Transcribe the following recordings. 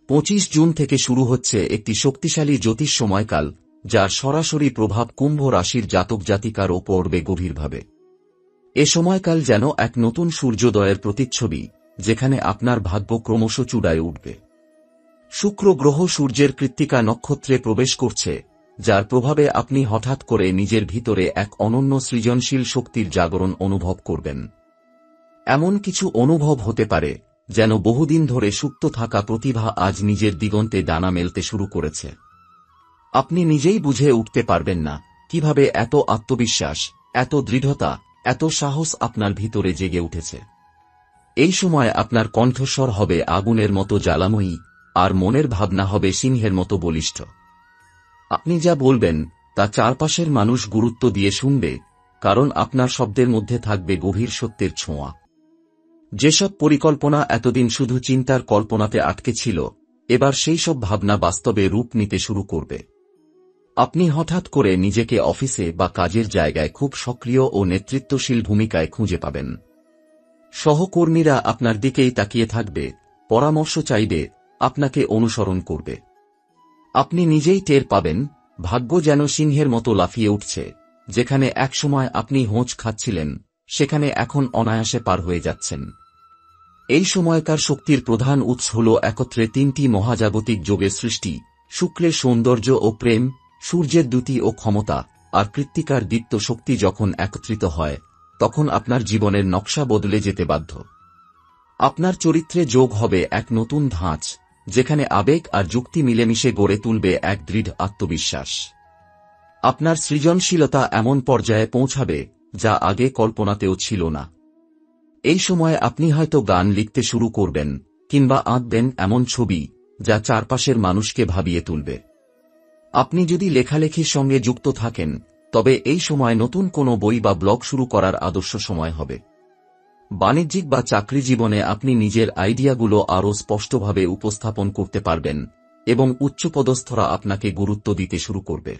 25 June থেকে শুরু হচ্ছে একটি শক্তিশালী জ্যোতিষ সময়কাল, যার সরাসরি প্রভাব কুম্ভ রাশির জাতক জাতিকার ওপর পড়বে গভীরভাবে। এ সময়কাল যেন এক নতুন সূর্যোদয়ের প্রতিচ্ছবি, যেখানে আপনার ভাগ্য ক্রমশ চূড়ায় উঠবে। শুক্র গ্রহ সূর্যের কৃত্তিকা নক্ষত্রে প্রবেশ করছে, যার প্রভাবে আপনি হঠাৎ করে নিজের ভিতরে এক অনন্য সৃজনশীল শক্তির জাগরণ অনুভব করবেন। এমন কিছু অনুভব হতে পারে যেন বহুদিন ধরে সুপ্ত থাকা প্রতিভা আজ নিজের দিগন্তে ডানা মেলতে শুরু করেছে। আপনি নিজেই বুঝে উঠতে পারবেন না কিভাবে এত আত্মবিশ্বাস, এত দৃঢ়তা, এত সাহস আপনার ভিতরে জেগে উঠেছে। এই সময় আপনার কণ্ঠস্বর হবে আগুনের মতো জ্বালাময়ী, আর মনের ভাবনা হবে সিংহের মতো বলিষ্ঠ। আপনি যা বলবেন তা চারপাশের মানুষ গুরুত্ব দিয়ে শুনবে, কারণ আপনার শব্দের মধ্যে থাকবে গভীর সত্যের ছোঁয়া। যেসব পরিকল্পনা এতদিন শুধু চিন্তার কল্পনাতে আটকে ছিল, এবার সেই সব ভাবনা বাস্তবে রূপ নিতে শুরু করবে। আপনি হঠাৎ করে নিজেকে অফিসে বা কাজের জায়গায় খুব সক্রিয় ও নেতৃত্বশীল ভূমিকায় খুঁজে পাবেন। সহকর্মীরা আপনার দিকেই তাকিয়ে থাকবে, পরামর্শ চাইবে, আপনাকে অনুসরণ করবে। আপনি নিজেই টের পাবেন ভাগ্য যেন সিংহের মতো লাফিয়ে উঠছে। যেখানে একসময় আপনি হোঁচ খাচ্ছিলেন, সেখানে এখন অনায়াসে পার হয়ে যাচ্ছেন। এই সময়কার শক্তির প্রধান উৎস হল একত্রে তিনটি মহাজাগতিক যোগের সৃষ্টি: শুক্রের সৌন্দর্য ও প্রেম, সূর্যের দ্যুতি ও ক্ষমতা, আর কৃত্তিকার দীপ্ত শক্তি যখন একত্রিত হয়, তখন আপনার জীবনের নকশা বদলে যেতে বাধ্য। আপনার চরিত্রে যোগ হবে এক নতুন ধাঁচ, যেখানে আবেগ আর যুক্তি মিলেমিশে গড়ে তুলবে এক দৃঢ় আত্মবিশ্বাস। আপনার সৃজনশীলতা এমন পর্যায়ে পৌঁছাবে যা আগে কল্পনাতেও ছিল না। এই সময় আপনি হয়তো গান লিখতে শুরু করবেন, কিংবা আঁকবেন এমন ছবি যা চারপাশের মানুষকে ভাবিয়ে তুলবে। আপনি যদি লেখালেখির সঙ্গে যুক্ত থাকেন, তবে এই সময় নতুন কোনো বই বা ব্লগ শুরু করার আদর্শ সময় হবে। বাণিজ্যিক বা চাকরি জীবনে আপনি নিজের আইডিয়াগুলো আরও স্পষ্টভাবে উপস্থাপন করতে পারবেন, এবং উচ্চপদস্থরা আপনাকে গুরুত্ব দিতে শুরু করবে।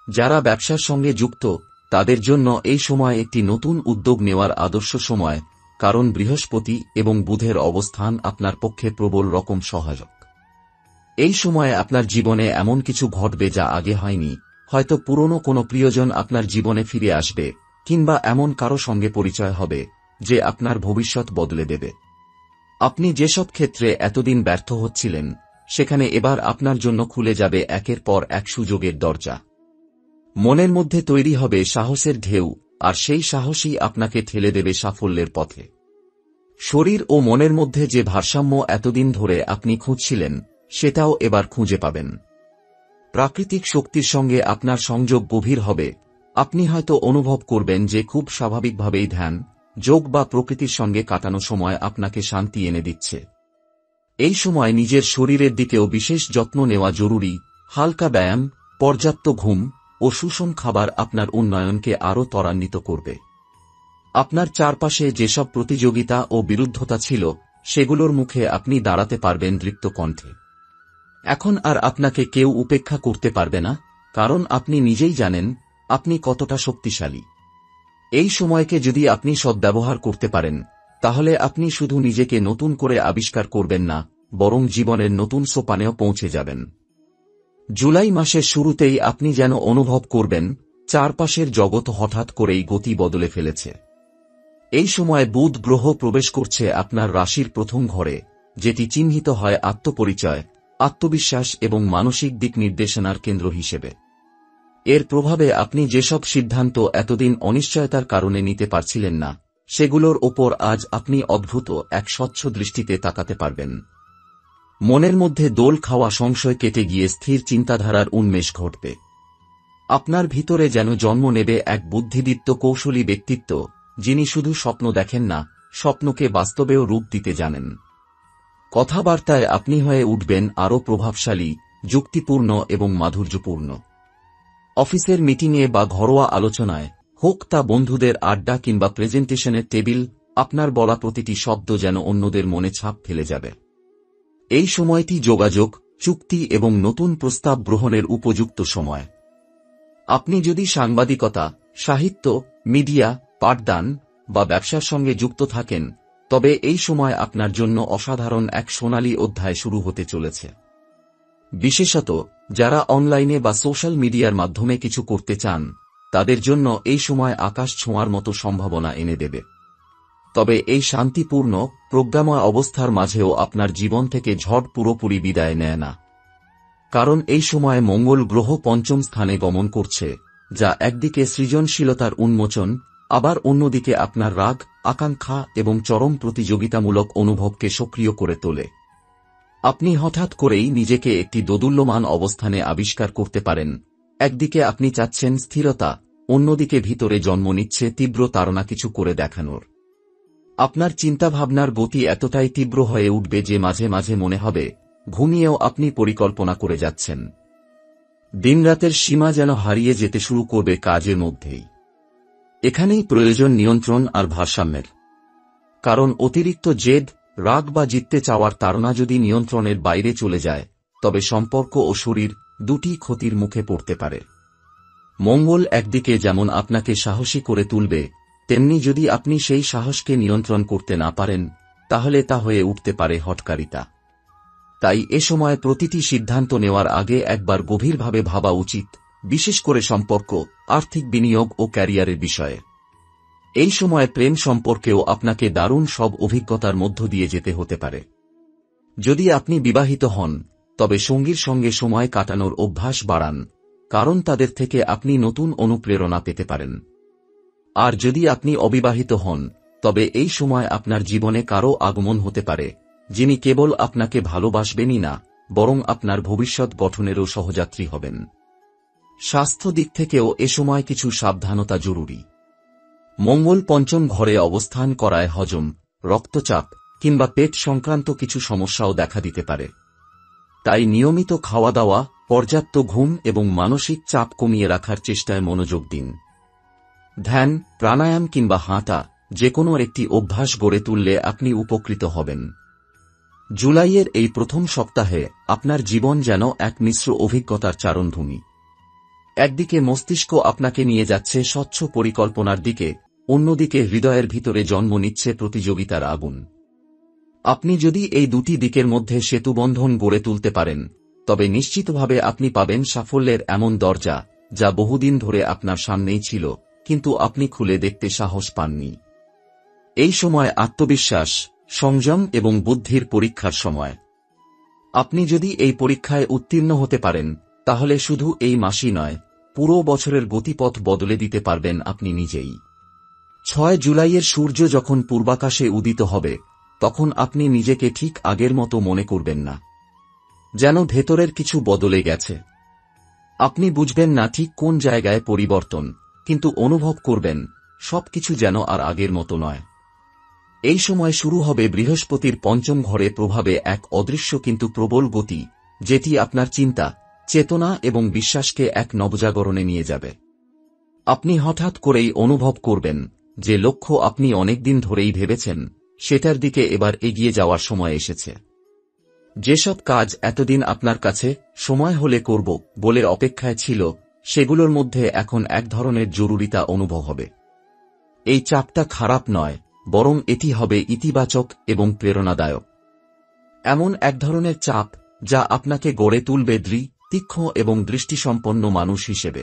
যারা ব্যবসার সঙ্গে যুক্ত, তাদের জন্য এই সময় একটি নতুন উদ্যোগ নেওয়ার আদর্শ সময়, কারণ বৃহস্পতি এবং বুধের অবস্থান আপনার পক্ষে প্রবল রকম সহায়ক। এই সময়ে আপনার জীবনে এমন কিছু ঘটবে যা আগে হয়নি। হয়তো পুরনো কোনো প্রিয়জন আপনার জীবনে ফিরে আসবে, কিংবা এমন কারো সঙ্গে পরিচয় হবে যে আপনার ভবিষ্যৎ বদলে দেবে। আপনি যেসব ক্ষেত্রে এতদিন ব্যর্থ হচ্ছিলেন, সেখানে এবার আপনার জন্য খুলে যাবে একের পর এক সুযোগের দরজা। মনের মধ্যে তৈরি হবে সাহসের ঢেউ, আর সেই সাহসই আপনাকে ঠেলে দেবে সাফল্যের পথে। শরীর ও মনের মধ্যে যে ভারসাম্য এতদিন ধরে আপনি খুঁজছিলেন, সেটাও এবার খুঁজে পাবেন। প্রাকৃতিক শক্তির সঙ্গে আপনার সংযোগ গভীর হবে। আপনি হয়তো অনুভব করবেন যে খুব স্বাভাবিকভাবেই ধ্যান, যোগ বা প্রকৃতির সঙ্গে কাটানো সময় আপনাকে শান্তি এনে দিচ্ছে। এই সময় নিজের শরীরের দিকেও বিশেষ যত্ন নেওয়া জরুরি। হালকা ব্যায়াম, পর্যাপ্ত ঘুম ও সুষম খাবার আপনার উন্নয়নকে আরও ত্বরান্বিত করবে। আপনার চারপাশে যেসব প্রতিযোগিতা ও বিরুদ্ধতা ছিল, সেগুলোর মুখে আপনি দাঁড়াতে পারবেন দৃপ্ত কণ্ঠে। এখন আর আপনাকে কেউ উপেক্ষা করতে পারবে না, কারণ আপনি নিজেই জানেন আপনি কতটা শক্তিশালী। এই সময়কে যদি আপনি সদ্ব্যবহার করতে পারেন, তাহলে আপনি শুধু নিজেকে নতুন করে আবিষ্কার করবেন না, বরং জীবনের নতুন সোপানেও পৌঁছে যাবেন। জুলাই মাসের শুরুতেই আপনি যেন অনুভব করবেন চারপাশের জগৎ হঠাৎ করেই গতি বদলে ফেলেছে। এই সময় বুধ গ্রহ প্রবেশ করছে আপনার রাশির প্রথম ঘরে, যেটি চিহ্নিত হয় আত্মপরিচয়, আত্মবিশ্বাস এবং মানসিক দিক নির্দেশনার কেন্দ্র হিসেবে। এর প্রভাবে আপনি যেসব সিদ্ধান্ত এতদিন অনিশ্চয়তার কারণে নিতে পারছিলেন না, সেগুলোর ওপর আজ আপনি অদ্ভুত এক স্বচ্ছ দৃষ্টিতে তাকাতে পারবেন। মনের মধ্যে দোল খাওয়া সংশয় কেটে গিয়ে স্থির চিন্তাধারার উন্মেষ ঘটবে। আপনার ভিতরে যেন জন্ম নেবে এক বুদ্ধিদীপ্ত কৌশলী ব্যক্তিত্ব, যিনি শুধু স্বপ্ন দেখেন না, স্বপ্নকে বাস্তবেও রূপ দিতে জানেন। কথাবার্তায় আপনি হয়ে উঠবেন আরও প্রভাবশালী, যুক্তিপূর্ণ এবং মাধুর্যপূর্ণ। অফিসের মিটিংয়ে বা ঘরোয়া আলোচনায়, হোক তা বন্ধুদের আড্ডা কিংবা প্রেজেন্টেশনের টেবিল, আপনার বলা প্রতিটি শব্দ যেন অন্যদের মনে ছাপ ফেলে যাবে। এই সময়টি যোগাযোগ, চুক্তি এবং নতুন প্রস্তাব গ্রহণের উপযুক্ত সময়। আপনি যদি সাংবাদিকতা, সাহিত্য, মিডিয়া, পাঠদান বা ব্যবসার সঙ্গে যুক্ত থাকেন, তবে এই সময় আপনার জন্য অসাধারণ এক সোনালী অধ্যায় শুরু হতে চলেছে। বিশেষত যারা অনলাইনে বা সোশ্যাল মিডিয়ার মাধ্যমে কিছু করতে চান, তাদের জন্য এই সময় আকাশ ছোঁয়ার মতো সম্ভাবনা এনে দেবে। তবে এই শান্তিপূর্ণ প্রজ্ঞাময় অবস্থার মাঝেও আপনার জীবন থেকে ঝড় পুরোপুরি বিদায় নেয় না। কারণ এই সময় মঙ্গল গ্রহ পঞ্চম স্থানে গমন করছে, যা একদিকে সৃজনশীলতার উন্মোচন, আবার অন্যদিকে আপনার রাগ, আকাঙ্ক্ষা এবং চরম প্রতিযোগিতামূলক অনুভবকে সক্রিয় করে তোলে। আপনি হঠাৎ করেই নিজেকে একটি দোদুল্যমান অবস্থানে আবিষ্কার করতে পারেন। একদিকে আপনি চাচ্ছেন স্থিরতা, অন্যদিকে ভিতরে জন্ম নিচ্ছে তীব্র তাড়না কিছু করে দেখানোর। আপনার চিন্তাভাবনার গতি এতটাই তীব্র হয়ে উঠবে যে মাঝে মাঝে মনে হবে ঘুমিয়েও আপনি পরিকল্পনা করে যাচ্ছেন। দিনরাতের সীমা যেন হারিয়ে যেতে শুরু করবে কাজের মধ্যেই। এখানেই প্রয়োজন নিয়ন্ত্রণ আর ভারসাম্যের। কারণ অতিরিক্ত জেদ, রাগ বা জিততে চাওয়ার তাড়না যদি নিয়ন্ত্রণের বাইরে চলে যায়, তবে সম্পর্ক ও শরীর দুটি ক্ষতির মুখে পড়তে পারে। মঙ্গল একদিকে যেমন আপনাকে সাহসী করে তুলবে, তেমনি যদি আপনি সেই সাহসকে নিয়ন্ত্রণ করতে না পারেন, তাহলে তা হয়ে উঠতে পারে হঠকারিতা। তাই এ সময় প্রতিটি সিদ্ধান্ত নেওয়ার আগে একবার গভীরভাবে ভাবা উচিত, বিশেষ করে সম্পর্ক, আর্থিক বিনিয়োগ ও ক্যারিয়ারের বিষয়ে। এই সময় প্রেম সম্পর্কেও আপনাকে দারুণ সব অভিজ্ঞতার মধ্য দিয়ে যেতে হতে পারে। যদি আপনি বিবাহিত হন, তবে সঙ্গীর সঙ্গে সময় কাটানোর অভ্যাস বাড়ান, কারণ তাদের থেকে আপনি নতুন অনুপ্রেরণা পেতে পারেন। আর যদি আপনি অবিবাহিত হন, তবে এই সময় আপনার জীবনে কারও আগমন হতে পারে, যিনি কেবল আপনাকে ভালোবাসবেনই না, বরং আপনার ভবিষ্যৎ গঠনেরও সহযাত্রী হবেন। স্বাস্থ্য দিক থেকেও এ সময় কিছু সাবধানতা জরুরি। মঙ্গল পঞ্চম ঘরে অবস্থান করায় হজম, রক্তচাপ কিংবা পেট সংক্রান্ত কিছু সমস্যাও দেখা দিতে পারে। তাই নিয়মিত খাওয়া দাওয়া, পর্যাপ্ত ঘুম এবং মানসিক চাপ কমিয়ে রাখার চেষ্টায় মনোযোগ দিন। ধ্যান, প্রাণায়াম কিংবা হাঁটা, যেকোনো একটি অভ্যাস গড়ে তুললে আপনি উপকৃত হবেন। জুলাইয়ের এই প্রথম সপ্তাহে আপনার জীবন যেন এক মিশ্র অভিজ্ঞতার চারণভূমি। একদিকে মস্তিষ্ক আপনাকে নিয়ে যাচ্ছে স্বচ্ছ পরিকল্পনার দিকে, অন্যদিকে হৃদয়ের ভিতরে জন্ম নিচ্ছে প্রতিযোগিতার আগুন। আপনি যদি এই দুটি দিকের মধ্যে সেতুবন্ধন গড়ে তুলতে পারেন, তবে নিশ্চিতভাবে আপনি পাবেন সাফল্যের এমন দরজা, যা বহুদিন ধরে আপনার সামনেই ছিল, কিন্তু আপনি খুলে দেখতে সাহস পাননি। এই সময় আত্মবিশ্বাস, সংযম এবং বুদ্ধির পরীক্ষার সময়। আপনি যদি এই পরীক্ষায় উত্তীর্ণ হতে পারেন, তাহলে শুধু এই মাসই নয়, পুরো বছরের গতিপথ বদলে দিতে পারবেন আপনি নিজেই। 6 জুলাইয়ের সূর্য যখন পূর্বাকাশে উদিত হবে, তখন আপনি নিজেকে ঠিক আগের মতো মনে করবেন না। যেন ভেতরের কিছু বদলে গেছে। আপনি বুঝবেন না ঠিক কোন জায়গায় পরিবর্তন, কিন্তু অনুভব করবেন সবকিছু যেন আর আগের মতো নয়। এই সময় শুরু হবে বৃহস্পতির পঞ্চম ঘরে প্রভাবে এক অদৃশ্য কিন্তু প্রবল গতি, যেটি আপনার চিন্তা, চেতনা এবং বিশ্বাসকে এক নবজাগরণে নিয়ে যাবে। আপনি হঠাৎ করেই অনুভব করবেন যে লক্ষ্য আপনি অনেকদিন ধরেই ভেবেছেন, সেটার দিকে এবার এগিয়ে যাওয়ার সময় এসেছে। যেসব কাজ এতদিন আপনার কাছে সময় হলে করব বলে অপেক্ষায় ছিল, সেগুলোর মধ্যে এখন এক ধরনের জরুরিতা অনুভব হবে। এই চাপটা খারাপ নয়, বরং এটি হবে ইতিবাচক এবং প্রেরণাদায়ক। এমন এক ধরনের চাপ যা আপনাকে গড়ে তুলবে দৃঢ়, তীক্ষ্ণ এবং দৃষ্টিসম্পন্ন মানুষ হিসেবে।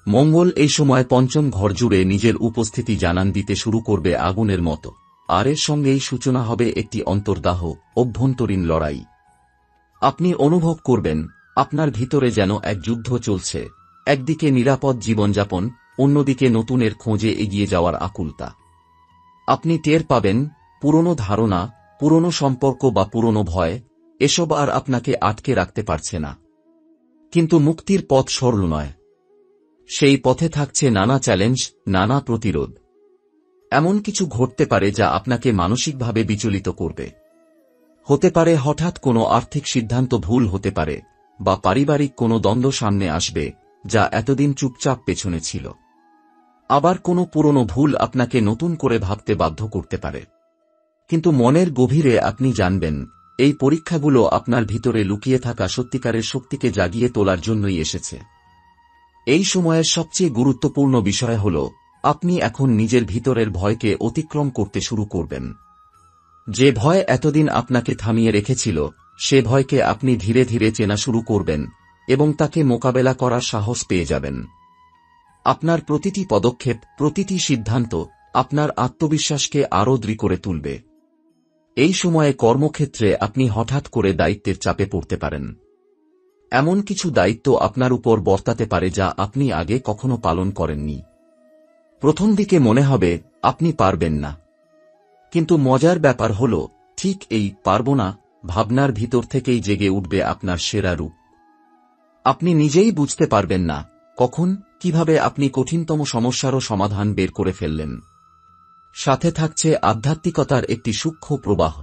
মঙ্গল এই সময় পঞ্চম ঘর জুড়ে নিজের উপস্থিতি জানান দিতে শুরু করবে আগুনের মতো, আর এর সঙ্গেই সূচনা হবে একটি অন্তর্দাহ, অভ্যন্তরীণ লড়াই। আপনি অনুভব করবেন আপনার ভিতরে যেন এক যুদ্ধ চলছে, একদিকে নিরাপদ জীবনযাপন, অন্যদিকে নতুনের খোঁজে এগিয়ে যাওয়ার আকুলতা। আপনি টের পাবেন পুরনো ধারণা, পুরনো সম্পর্ক বা পুরনো ভয়, এসব আর আপনাকে আটকে রাখতে পারছে না। কিন্তু মুক্তির পথ সরল নয়। সেই পথে থাকছে নানা চ্যালেঞ্জ, নানা প্রতিরোধ। এমন কিছু ঘটতে পারে যা আপনাকে মানসিকভাবে বিচলিত করবে। হতে পারে হঠাৎ কোনো আর্থিক সিদ্ধান্ত ভুল হতে পারে, বা পারিবারিক কোনো দ্বন্দ্ব সামনে আসবে, যা এতদিন চুপচাপ পেছনে ছিল। আবার কোনো পুরনো ভুল আপনাকে নতুন করে ভাবতে বাধ্য করতে পারে। কিন্তু মনের গভীরে আপনি জানবেন, এই পরীক্ষাগুলো আপনার ভিতরে লুকিয়ে থাকা সত্যিকারের শক্তিকে জাগিয়ে তোলার জন্যই এসেছে। এই সময়ের সবচেয়ে গুরুত্বপূর্ণ বিষয় হল, আপনি এখন নিজের ভিতরের ভয়কে অতিক্রম করতে শুরু করবেন। যে ভয় এতদিন আপনাকে থামিয়ে রেখেছিল, সে ভয়কে আপনি ধীরে ধীরে চেনা শুরু করবেন এবং তাকে মোকাবেলা করার সাহস পেয়ে যাবেন। আপনার প্রতিটি পদক্ষেপ, প্রতিটি সিদ্ধান্ত আপনার আত্মবিশ্বাসকে আরও দৃঢ় করে তুলবে। এই সময়ে কর্মক্ষেত্রে আপনি হঠাৎ করে দায়িত্বের চাপে পড়তে পারেন। এমন কিছু দায়িত্ব আপনার উপর বর্তাতে পারে যা আপনি আগে কখনো পালন করেননি। প্রথম দিকে মনে হবে আপনি পারবেন না, কিন্তু মজার ব্যাপার হল ঠিক এই পারব না ভাবনার ভিতর থেকেই জেগে উঠবে আপনার সেরা রূপ। আপনি নিজেই বুঝতে পারবেন না কখন, কিভাবে আপনি কঠিনতম সমস্যারও সমাধান বের করে ফেললেন। সাথে থাকছে আধ্যাত্মিকতার একটি সূক্ষ্ম প্রবাহ।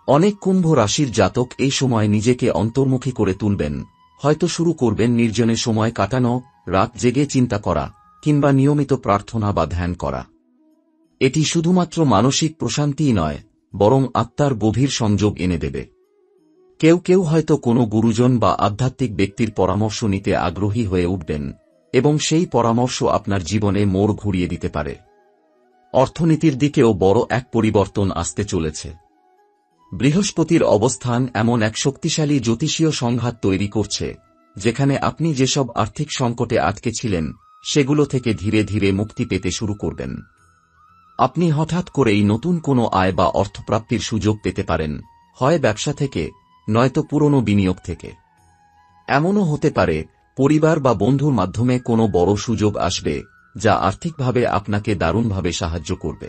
অনেক কুম্ভ রাশির জাতক এই সময় নিজেকে অন্তর্মুখী করে তুলবেন, হয়তো শুরু করবেন নির্জনে সময় কাটানো, রাত জেগে চিন্তা করা, কিংবা নিয়মিত প্রার্থনা বা ধ্যান করা। এটি শুধুমাত্র মানসিক প্রশান্তিই নয়, বরং আত্মার গভীর সংযোগ এনে দেবে। কেউ কেউ হয়তো কোনো গুরুজন বা আধ্যাত্মিক ব্যক্তির পরামর্শ নিতে আগ্রহী হয়ে উঠবেন, এবং সেই পরামর্শ আপনার জীবনে মোড় ঘুরিয়ে দিতে পারে। অর্থনীতির দিকেও বড় এক পরিবর্তন আসতে চলেছে। বৃহস্পতির অবস্থান এমন এক শক্তিশালী জ্যোতিষীয় সংঘাত তৈরি করছে, যেখানে আপনি যেসব আর্থিক সংকটে আটকে ছিলেন সেগুলো থেকে ধীরে ধীরে মুক্তি পেতে শুরু করবেন। আপনি হঠাৎ করেই নতুন কোনো আয় বা অর্থপ্রাপ্তির সুযোগ পেতে পারেন, হয় ব্যবসা থেকে, নয়তো পুরনো বিনিয়োগ থেকে। এমনও হতে পারে পরিবার বা বন্ধুর মাধ্যমে কোনো বড় সুযোগ আসবে, যা আর্থিকভাবে আপনাকে দারুণভাবে সাহায্য করবে।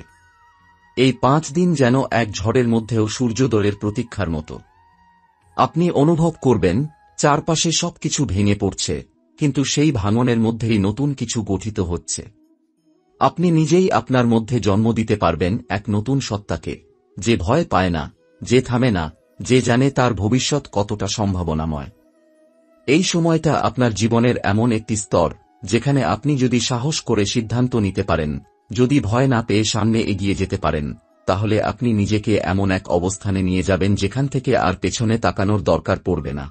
এই 5 দিন যেন এক ঝড়ের মধ্যেও সূর্যোদয়ের প্রতীক্ষার মতো। আপনি অনুভব করবেন চারপাশে সবকিছু ভেঙে পড়ছে, কিন্তু সেই ভাঙনের মধ্যেই নতুন কিছু গঠিত হচ্ছে। আপনি নিজেই আপনার মধ্যে জন্ম দিতে পারবেন এক নতুন সত্তাকে, যে ভয় পায় না, যে থামে না, যে জানে তার ভবিষ্যৎ কতটা সম্ভাবনাময়। এই সময়টা আপনার জীবনের এমন একটি স্তর যেখানে আপনি যদি সাহস করে সিদ্ধান্ত নিতে পারেন, যদি ভয় না পেয়ে সামনে এগিয়ে যেতে পারেন, তাহলে আপনি নিজেকে এমন এক অবস্থানে নিয়ে যাবেন যেখান থেকে আর পেছনে তাকানোর দরকার পড়বে না।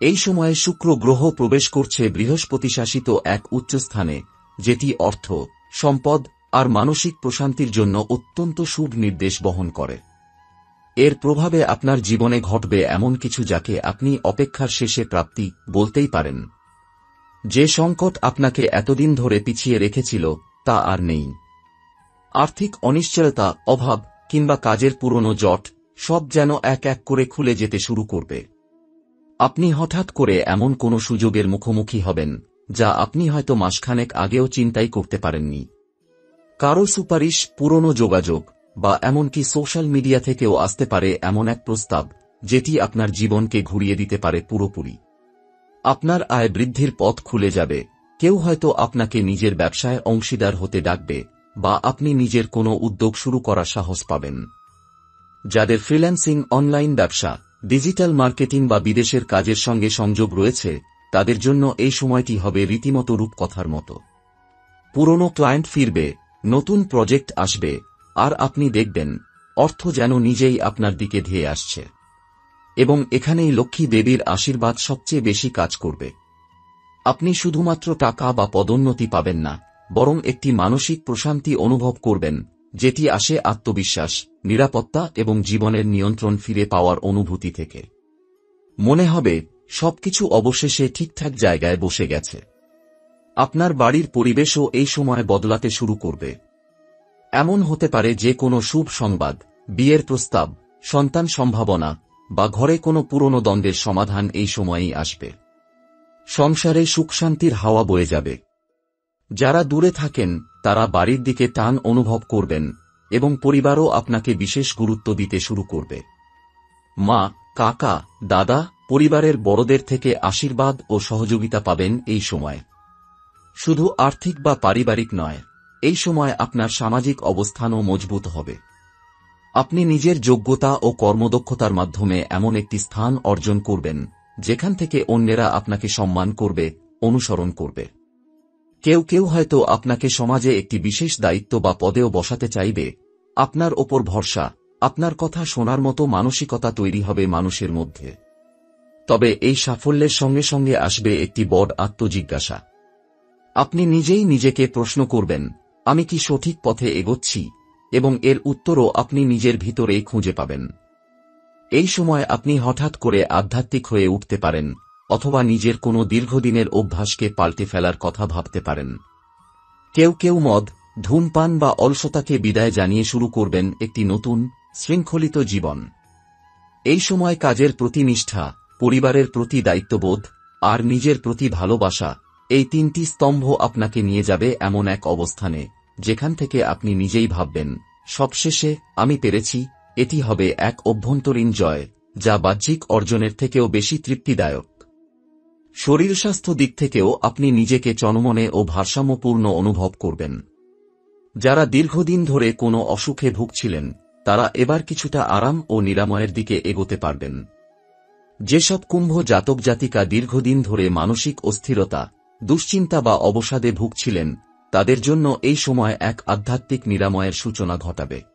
এই সময়ে শুক্র গ্রহ প্রবেশ করছে বৃহস্পতি শাসিত এক উচ্চস্থানে, যেটি অর্থ, সম্পদ আর মানসিক প্রশান্তির জন্য অত্যন্ত শুভ নির্দেশ বহন করে। এর প্রভাবে আপনার জীবনে ঘটবে এমন কিছু যাকে আপনি অপেক্ষার শেষে প্রাপ্তি বলতেই পারেন। যে সংকট আপনাকে এতদিন ধরে পিছিয়ে রেখেছিল তা আর নেই। আর্থিক অনিশ্চয়তা, অভাব কিংবা কাজের পুরনো জট সব যেন এক এক করে খুলে যেতে শুরু করবে। আপনি হঠাৎ করে এমন কোনো সুযোগের মুখোমুখি হবেন যা আপনি হয়তো মাসখানেক আগেও চিন্তাই করতে পারেননি। কারো সুপারিশ, পুরনো যোগাযোগ বা এমনকি সোশ্যাল মিডিয়া থেকেও আসতে পারে এমন এক প্রস্তাব যেটি আপনার জীবনকে ঘুরিয়ে দিতে পারে পুরোপুরি। আপনার আয় বৃদ্ধির পথ খুলে যাবে, কেউ হয়তো আপনাকে নিজের ব্যবসায় অংশীদার হতে ডাকবে, বা আপনি নিজের কোনো উদ্যোগ শুরু করার সাহস পাবেন। যাদের ফ্রিল্যান্সিং, অনলাইন ব্যবসা, ডিজিটাল মার্কেটিং বা বিদেশের কাজের সঙ্গে সংযোগ রয়েছে, তাদের জন্য এই সময়টি হবে রীতিমতো রূপকথার মতো। পুরনো ক্লায়েন্ট ফিরবে, নতুন প্রজেক্ট আসবে, আর আপনি দেখবেন অর্থ যেন নিজেই আপনার দিকে ধেয়ে আসছে। এবং এখানেই লক্ষ্মী দেবীর আশীর্বাদ সবচেয়ে বেশি কাজ করবে। আপনি শুধুমাত্র টাকা বা পদোন্নতি পাবেন না, বরং একটি মানসিক প্রশান্তি অনুভব করবেন, যেটি আসে আত্মবিশ্বাস, নিরাপত্তা এবং জীবনের নিয়ন্ত্রণ ফিরে পাওয়ার অনুভূতি থেকে। মনে হবে সবকিছু অবশেষে ঠিকঠাক জায়গায় বসে গেছে। আপনার বাড়ির পরিবেশও এই সময় বদলাতে শুরু করবে। এমন হতে পারে যে কোনো শুভ সংবাদ, বিয়ের প্রস্তাব, সন্তান সম্ভাবনা বা ঘরে কোনো পুরনো দ্বন্দ্বের সমাধান এই সময়েই আসবে। সংসারে সুখশান্তির হাওয়া বয়ে যাবে। যারা দূরে থাকেন তারা বাড়ির দিকে টান অনুভব করবেন, এবং পরিবারও আপনাকে বিশেষ গুরুত্ব দিতে শুরু করবে। মা, কাকা, দাদা, পরিবারের বড়দের থেকে আশীর্বাদ ও সহযোগিতা পাবেন এই সময়। শুধু আর্থিক বা পারিবারিক নয়, এই সময় আপনার সামাজিক অবস্থানও মজবুত হবে। আপনি নিজের যোগ্যতা ও কর্মদক্ষতার মাধ্যমে এমন একটি স্থান অর্জন করবেন যেখান থেকে অন্যেরা আপনাকে সম্মান করবে, অনুসরণ করবে। কেউ কেউ হয়তো আপনাকে সমাজে একটি বিশেষ দায়িত্ব বা পদেও বসাতে চাইবে। আপনার ওপর ভরসা, আপনার কথা শোনার মতো মানসিকতা তৈরি হবে মানুষের মধ্যে। তবে এই সাফল্যের সঙ্গে সঙ্গে আসবে একটি বড় আত্মজিজ্ঞাসা। আপনি নিজেই নিজেকে প্রশ্ন করবেন, আমি কি সঠিক পথে এগোচ্ছি? এবং এর উত্তরও আপনি নিজের ভিতরেই খুঁজে পাবেন। এই সময় আপনি হঠাৎ করে আধ্যাত্মিক হয়ে উঠতে পারেন, অথবা নিজের কোনো দীর্ঘদিনের অভ্যাসকে পাল্টে ফেলার কথা ভাবতে পারেন। কেউ কেউ মদ, ধূমপান বা অলসতাকে বিদায় জানিয়ে শুরু করবেন একটি নতুন, শৃঙ্খলিত জীবন। এই সময় কাজের প্রতি নিষ্ঠা, পরিবারের প্রতি দায়িত্ববোধ আর নিজের প্রতি ভালোবাসা, এই তিনটি স্তম্ভ আপনাকে নিয়ে যাবে এমন এক অবস্থানে যেখান থেকে আপনি নিজেই ভাববেন, সবশেষে আমি পেরেছি। এটি হবে এক অভ্যন্তরীণ জয়, যা বাহ্যিক অর্জনের থেকেও বেশি তৃপ্তিদায়ক। শরীর স্বাস্থ্য দিক থেকেও আপনি নিজেকে চনমনে ও ভারসাম্যপূর্ণ অনুভব করবেন। যারা দীর্ঘদিন ধরে কোনো অসুখে ভুগছিলেন, তারা এবার কিছুটা আরাম ও নিরাময়ের দিকে এগোতে পারবেন। যেসব কুম্ভ জাতক জাতিকা দীর্ঘদিন ধরে মানসিক অস্থিরতা, দুশ্চিন্তা বা অবসাদে ভুগছিলেন, তাদের জন্য এই সময় এক আধ্যাত্মিক নিরাময়ের সূচনা ঘটাবে।